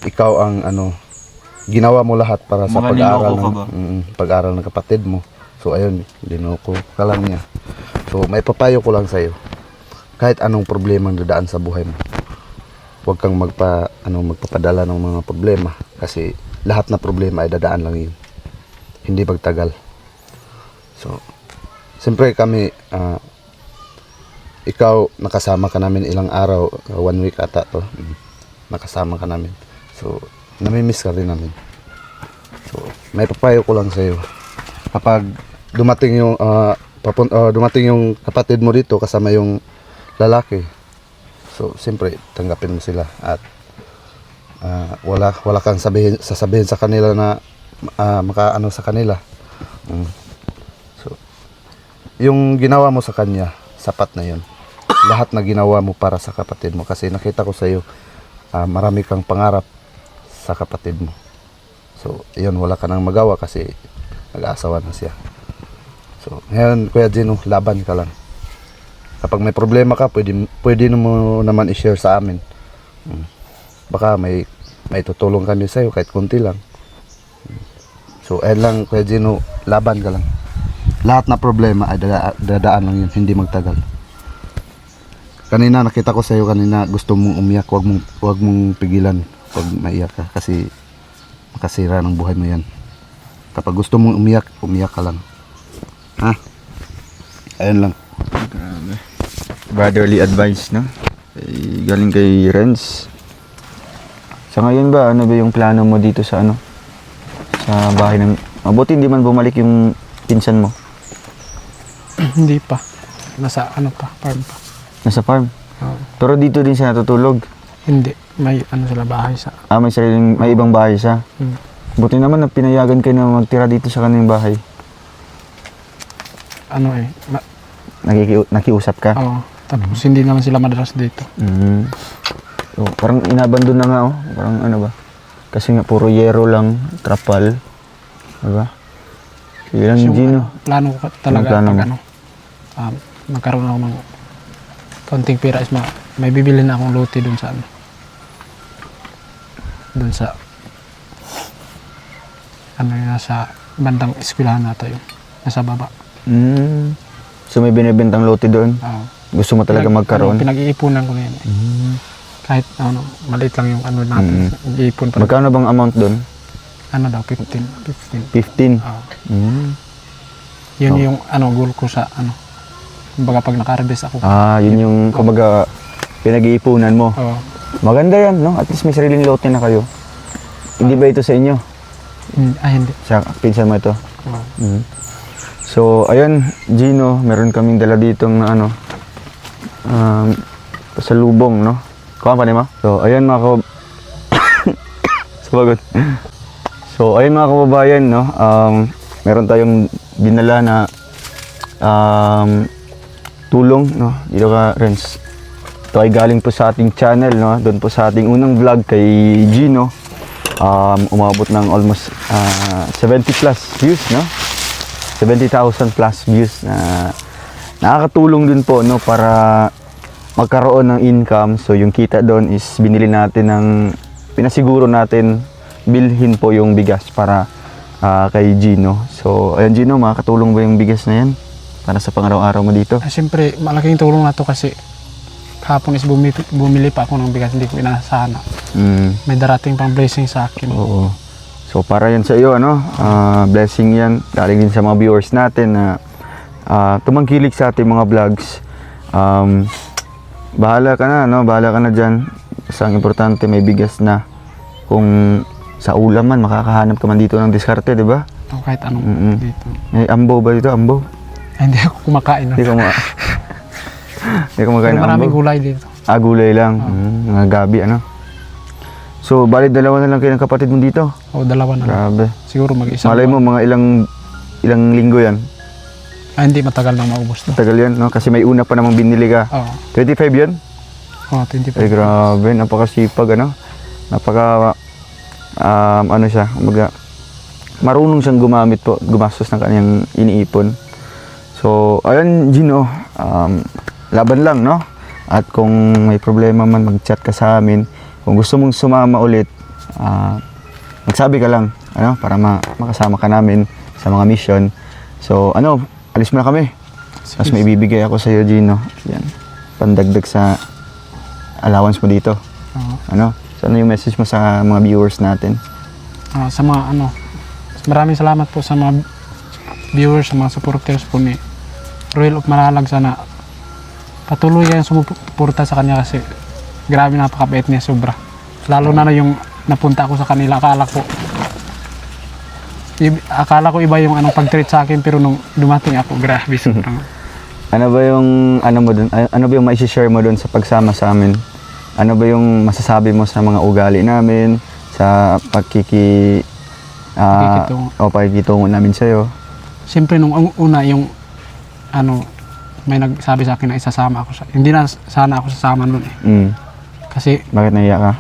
ikaw ang ginawa mo lahat para sa Mga pag-aaral niloko ka ba? pag-aaral ng kapatid mo. So ayun, dinoko ka lang niya. So may papayo ko lang sa iyo. Kahit anong problema ang dadaan sa buhay mo, huwag kang magpapadala ng mga problema kasi lahat na problema ay dadaan lang yun. Hindi magtagal. So siyempre kami, ikaw nakasama ka namin ilang araw, 1 week ata to. Nakasama ka namin. So, namimiss ka rin namin. So, may papayo ko lang sa iyo. Kapag dumating yung kapatid mo dito kasama yung lalaki. So, siyempre tanggapin mo sila at wala kang sasabihin sa kanila na makaano sa kanila. Yung ginawa mo sa kanya, sapat na yun. Lahat na ginawa mo para sa kapatid mo. Kasi nakita ko sa iyo, marami kang pangarap sa kapatid mo. So, yun, wala ka nang magawa kasi nag-aasawa na siya. So, ngayon, Kuya Gino, laban ka lang. Kapag may problema ka, pwede mo naman i-share sa amin. Baka may tutulong kami sa iyo, kahit konti lang. So, ayun lang, Kuya Gino, laban ka lang. Lahat na problema ay dadaan lang yun, hindi magtagal. Kanina nakita ko sa iyo kanina, gusto mong umiyak, wag mong pigilan pag maiyak ka kasi makasira ng buhay mo yan. Kapag gusto mong umiyak, umiyak ka lang. Ha? Ayun lang. Brotherly advice, no? Galing kay Renz. Sa ngayon ba, ano ba yung plano mo dito sa sa bahay ng... Mabuti hindi man bumalik yung pinsan mo. Hindi pa. Nasa farm pa. Nasa farm. Oo. Pero dito din siya natutulog. Hindi. May sila bahay sa... May ibang bahay siya. Hmm. Buti naman na pinayagan kayo na magtira dito sa kanilang bahay. Nakiusap ka? Oo. Tapos hindi naman sila madalas dito. So, parang inabandon na nga, oh. Parang ba? Kasi nga puro yero lang, trapal. Diba? Sige lang, Gino. Plano ko talaga plano pag mo? magkaroon ako ng kaunting pera is may bibili na akong lote dun sa yung nasa bandang eskwelahan natin yung nasa baba. So may binibentang lote doon? Oo. Gusto mo talaga magkaroon? Pinag-iipunan ko na yun. Kahit maliit lang yung natin. Iipon pa. Magkano bang amount doon? 15. 15? Oo. Mm. Yun yung goal ko sa kumbaga pag naka-harvest ako. Yun yung kumbaga pinag-iipunan mo. Oo. Maganda yan, no? At least may sariling lote na kayo. Hindi ba ito sa inyo? Hindi. Sa pinsan mo ito? Oo. So, ayun, Gino, meron kaming dala ditong na pasalubong, no? Kuha pa mo? So, ayun mga Sabagot. So, ayun mga kababayan, no? Meron tayong dinala na tulong, no? Dito ka, Renz. Ito ay galing po sa ating channel, no? Doon po sa ating unang vlog kay Gino. Umabot ng almost 70 plus views, no? 70,000 plus views na nakakatulong din po, no? Para magkaroon ng income. So yung kita doon is binili natin ng, pinasiguro natin bilhin po yung bigas para kay Gino. So ayan Gino, makakatulong ba yung bigas na yan para sa pang-araw-araw mo dito? Siyempre, malaking tulong na to kasi kahapon is bumili pa ako ng bigas, hindi ko inasahan na may darating pang blessing sa akin. Oo. So para yan sa iyo, ano, blessing yan, galing din sa mga viewers natin na tumangkilik sa ating mga vlogs. Bahala ka na, no? Bahala ka na dyan. Basta ang importante, may bigas na. Kung sa ulam man, makakahanap ka man dito ng diskarte, di ba? O kahit anong dito. May ambo ba dito? Ambo? Ay, hindi ako kumakain. Hindi ka hindi ka makain ng ambo? Maraming gulay dito. Gulay lang. Mga gabi, ano? So, bali dalawa na lang kayo ng kapatid mo dito? O dalawa na lang. Grabe. Siguro mag-isa. Malay mo, mga ilang linggo yan. Hindi matagal nang maubos to. Tagal yan, no? Kasi may una pa namang binili ka. Oo. 25 yun? 25. Ay, grabe. Napakasipag, ano? Ano siya, kumbaga, marunong siyang gumamit po, gumastos ng kanyang iniipon. So, ayun, Gino, laban lang, no? At kung may problema man, mag-chat ka sa amin. Kung gusto mong sumama ulit, magsabi ka lang, ano? Para makasama ka namin sa mga mission. So, ano, alis mo na kami. Tapos may ibibigay ako sa iyo, Gino. Yan, pandagdag sa allowance mo dito. Ano? So, ano yung message mo sa mga viewers natin? Sa mga maraming salamat po sa mga viewers, sa mga supporters po ni Royal of Malalag. Sana patuloy kayong sumuporta sa kanya kasi grabe, napakabait niya, sobra. Lalo na yung napunta ako sa kanila, akala ko iba yung pag-treat sa akin, pero nung dumating ako, grabe, sobrang. Ano ba yung ano ba yung mai-share mo doon sa pagsama sa amin? Ano ba yung masasabi mo sa mga ugali namin, sa pakikitungo namin sa iyo? Siyempre nung una yung may nagsabi sa akin na isasama ako hindi na sana ako sasama noon eh. Kasi bakit naiyak ka?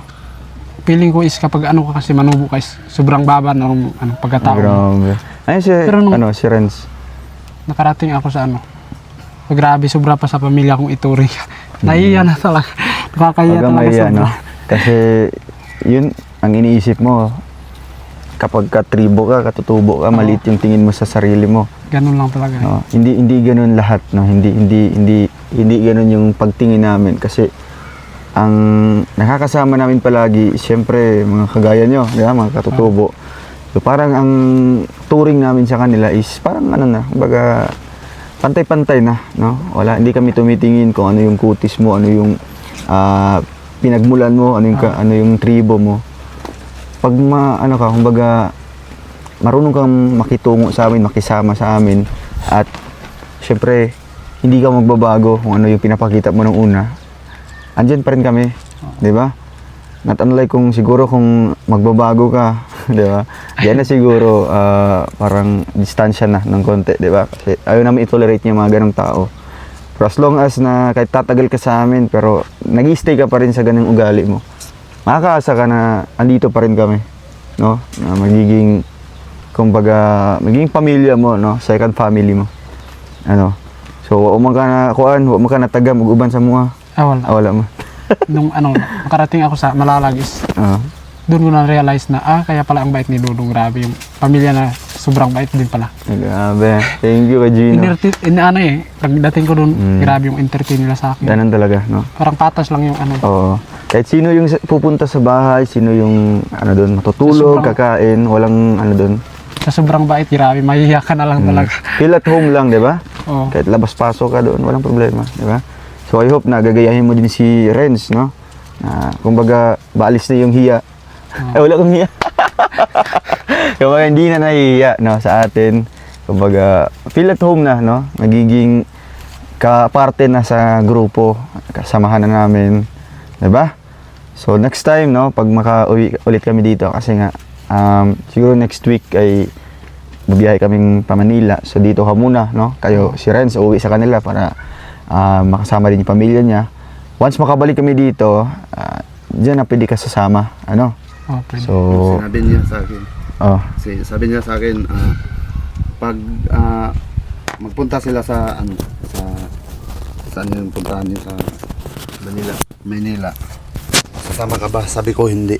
Feeling ko is kapag ka kasi manubo ka is sobrang baba ng pagkatao. Grabe. Ayun Pero si Renz. Nakarating ako sa grabe, sobra pa sa pamilya kong ituring. Nahiya na talaga. Nakakahiya talaga sobra. No? Kasi yun ang iniisip mo. Kapag katribo ka, katutubo ka, maliit yung tingin mo sa sarili mo. Ganun lang talaga. No? Hindi ganun lahat, no. Hindi ganun yung pagtingin namin kasi ang nakakasama namin palagi, siyempre mga kagaya nyo, diba? Mga katutubo. So parang ang turing namin sa kanila is parang kumbaga pantay-pantay na, no? Hindi kami tumitingin kung ano yung kutis mo, ano yung pinagmulan mo, ano yung tribo mo. Pag kumbaga marunong kang makitungo sa amin, makisama sa amin, at syempre hindi ka magbabago kung ano yung pinapakita mo nung una, andyan pa rin kami, di ba? Not unlike kung siguro kung magbabago ka, di ba? Yan na siguro parang distansya na ng konti, di ba? Kasi ayaw namin i-tolerate niya mga ganong tao. Pero as long as na kahit tatagal ka sa amin, pero nag-i-stay ka pa rin sa ganung ugali mo, makakaasa ka na andito pa rin kami, no? Na magiging, kumbaga, magiging pamilya mo, no? Second family mo. So, wala mo ka na taga, mag-uban sa mga. Wala mo. Nung nakarating ako sa Malalagis, doon ko na-realize na, kaya pala ang bait ni Dudong, grabe yung pamilya na sobrang bait din pala. Grabe. Thank you, Gino. Pagdating ko doon, grabe yung entertain nila sa akin. Ganun talaga, no? Parang patas lang yung Oo. Kahit sino yung pupunta sa bahay, sino yung doon, matutulog, kakain, walang doon. Sa sobrang bait, grabe, mahihiya ka na lang talaga. Feel at home lang, di ba? Oo. Kahit labas-pasok ka doon, walang problema, di ba? So I hope na gagayahin mo din si Renz, no? Kumbaga, baalis na yung hiya. Ay, wala kang hiya. Kumbaga, hindi na nahihiya, no, sa atin. Kumbaga, feel at home na, no? Magiging kaparte na sa grupo, kasamahan na namin, di ba? So next time, no, pag makauwi ulit kami dito, kasi nga siguro next week ay bubiyahe kaming pa Manila. So dito ka muna, no? Kayo, si Renz, uuwi sa kanila para makasama din yung pamilya niya. Once makabalik kami dito, diyan na pwede ka sasama. Ano? Oh, pwede. So, Sinabi niya sa akin. oh, Sabi niya sa akin, pag magpunta sila sa ano, sa saan yung puntahan niyo sa Manila. Sasama ka ba? Sabi ko hindi.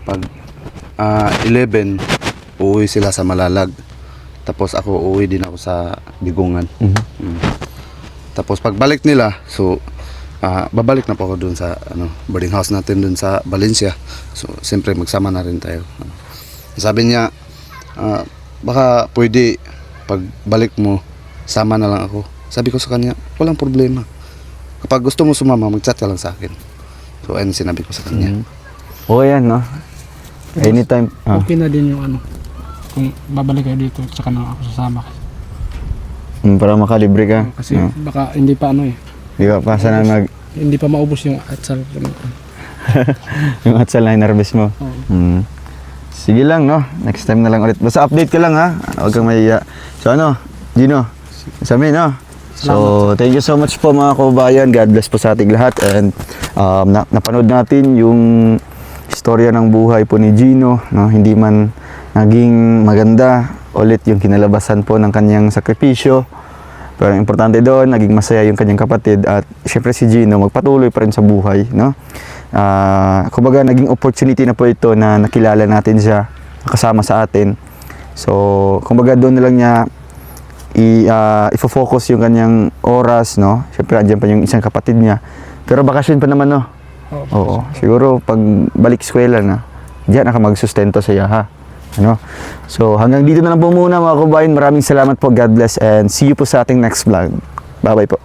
Pag 11, uuwi sila sa Malalag. Tapos ako uuwi din ako sa Bigungan. Tapos pagbalik nila, so babalik na po ako dun sa boarding house natin dun sa Valencia. So siyempre magsama na rin tayo. Sabi niya, baka pwede pagbalik mo, sama na lang ako. Sabi ko sa kanya, walang problema. Kapag gusto mo sumama, mag-chat ka lang sa akin. So ayun sinabi ko sa kanya. okay yan, no? Anytime. Okay na din yung kung babalik kayo dito, tsaka na ako sasama. Para makalibre ka. Kasi baka hindi pa Di ba? Pa sana hindi pa maubos yung atsal. yung atsal na nervous mo. Oo. Sige lang, no? Next time na lang ulit. Basta update ka lang, ha? Huwag kang mahiya. So Gino, sa amin, no? So, thank you so much po mga kababayan. God bless po sa ating lahat. And napanood natin yung istorya ng buhay po ni Gino, no? Hindi man naging maganda ulit yung kinalabasan po ng kanyang sakripisyo. Pero ang importante doon, naging masaya yung kanyang kapatid. At syempre si Gino, magpatuloy pa rin sa buhay, no? Kumbaga, naging opportunity na po ito na nakilala natin siya, kasama sa atin. So, kumbaga doon na lang niya ifo-focus yung kanyang oras, no? Syempre, andyan pa yung isang kapatid niya. Pero bakasyon pa naman, no? Oo. Siguro, pag balik eskwela na, diyan na ka magsustento sa iya, ha? Ano? So, hanggang dito na lang po muna mga kabayan. Maraming salamat po. God bless and see you po sa ating next vlog. Bye-bye po.